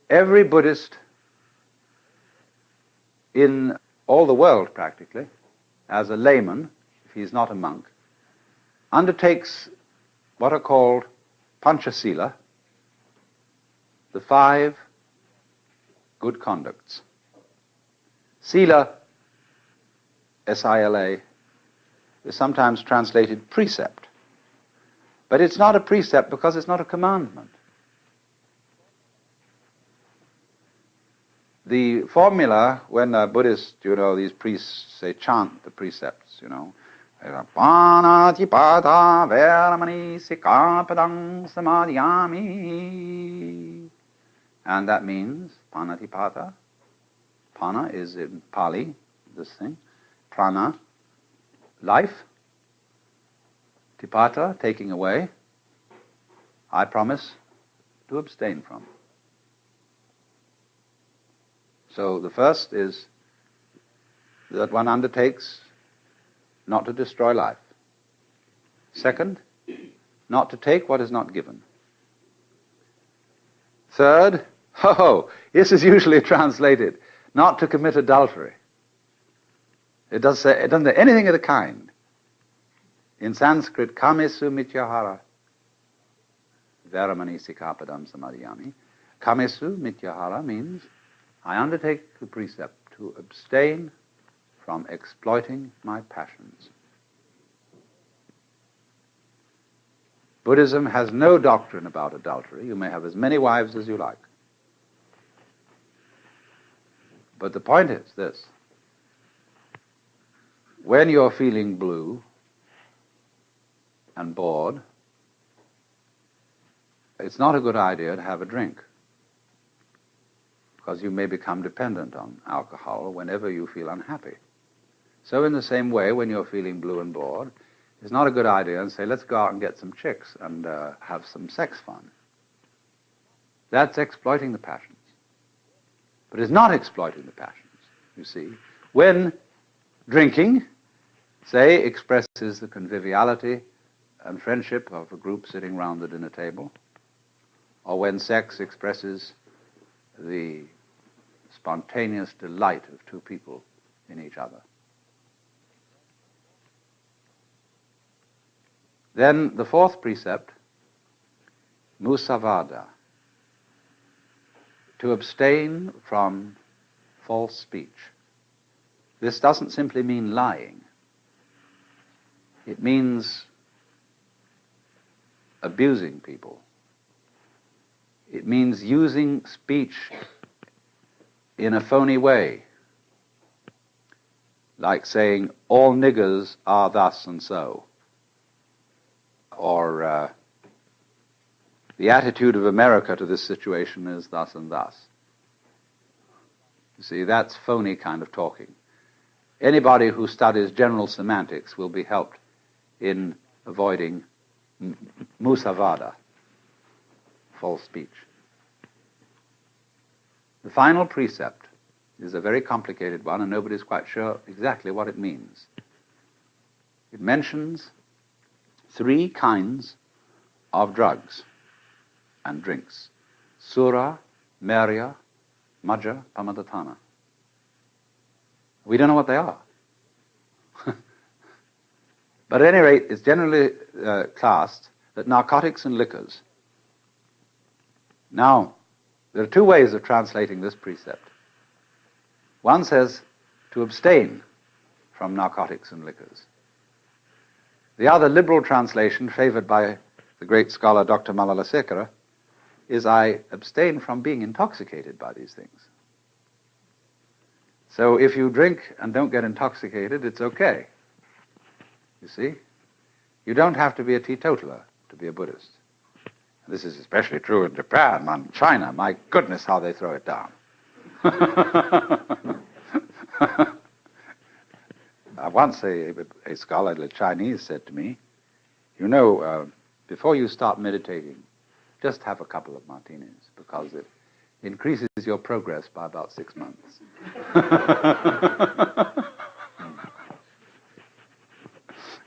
Every Buddhist in all the world, practically, as a layman, if he's not a monk, undertakes what are called Panchasila, the 5 good conducts. Sila, S-I-L-A, is sometimes translated precept. But it's not a precept because it's not a commandment. The formula, when a Buddhist, these priests say chant the precepts, Panatipada veramani sikapadang samadhyami. And that means Panatipata. Pana is in Pali, this thing. Prana, life. Tipata, taking away. I promise to abstain from. So the first is that one undertakes not to destroy life. Second, not to take what is not given. Third, this is usually translated, not to commit adultery. It doesn't say anything of the kind. In Sanskrit, kamesu mityahara, veramani sikapadam samadhyami. Kamesu mityahara means I undertake the precept to abstain from exploiting my passions. Buddhism has no doctrine about adultery. You may have as many wives as you like. But the point is this. When you're feeling blue and bored, it's not a good idea to have a drink, because you may become dependent on alcohol whenever you feel unhappy. So in the same way, when you're feeling blue and bored, it's not a good idea to say, let's go out and get some chicks and have some sex fun. That's exploiting the passions. But it's not exploiting the passions, you see. When drinking, say, expresses the conviviality and friendship of a group sitting round the dinner table, or when sex expresses the spontaneous delight of two people in each other. Then the 4th precept, musavada, to abstain from false speech. This doesn't simply mean lying. It means abusing people. It means using speech in a phony way, like saying, all niggers are thus and so, or the attitude of America to this situation is thus and thus. You see, that's phony kind of talking. Anybody who studies general semantics will be helped in avoiding musavada, false speech. The final precept is a very complicated one, and nobody's quite sure exactly what it means. It mentions 3 kinds of drugs and drinks: sura, merya, majja, pamadatthana. We don't know what they are. But at any rate, it's generally classed that narcotics and liquors. Now, there are 2 ways of translating this precept. One says to abstain from narcotics and liquors. The other liberal translation, favored by the great scholar Dr. Malalasekara, is I abstain from being intoxicated by these things. So if you drink and don't get intoxicated, it's okay. You see? You don't have to be a teetotaler to be a Buddhist. This is especially true in Japan and China. My goodness, how they throw it down. Once a scholarly Chinese said to me, before you start meditating, just have a couple of martinis, because it increases your progress by about 6 months.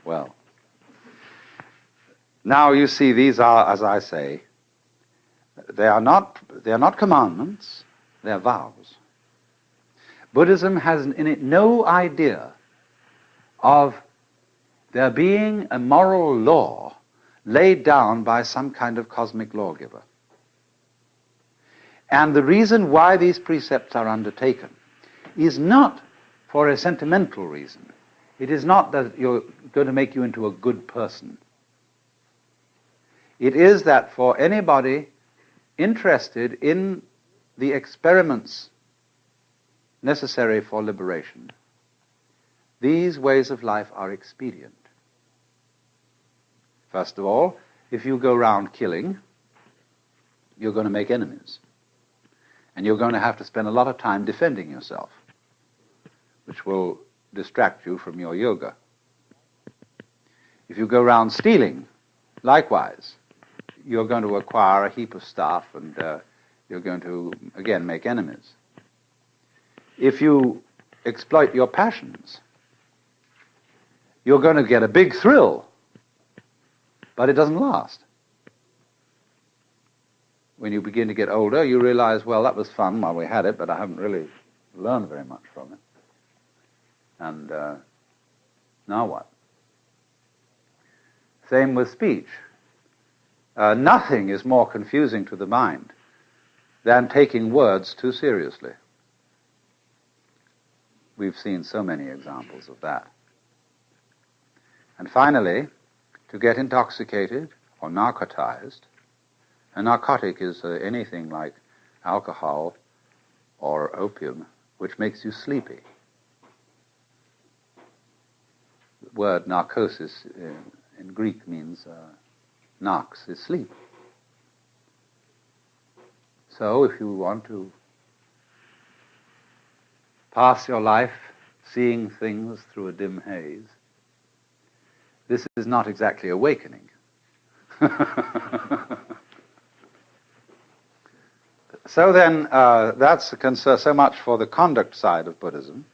Well, now you see, these are, as I say, they are not commandments, they are vows. Buddhism has in it no idea of there being a moral law laid down by some kind of cosmic lawgiver. And the reason why these precepts are undertaken is not for a sentimental reason. It is not that you're going to make you into a good person. It is that for anybody interested in the experiments necessary for liberation, these ways of life are expedient. First of all, if you go around killing, you're going to make enemies. And you're going to have to spend a lot of time defending yourself, which will distract you from your yoga. If you go around stealing, likewise, you're going to acquire a heap of stuff and you're going to, again, make enemies. If you exploit your passions, you're going to get a big thrill, but it doesn't last. When you begin to get older, you realize, well, that was fun while we had it, but I haven't really learned very much from it. And now what? Same with speech. Nothing is more confusing to the mind than taking words too seriously. We've seen so many examples of that. And finally, to get intoxicated or narcotized. A narcotic is anything like alcohol or opium, which makes you sleepy. The word narcosis in Greek means narx is sleep. So if you want to pass your life seeing things through a dim haze, this is not exactly awakening. So then, that's so much for the conduct side of Buddhism.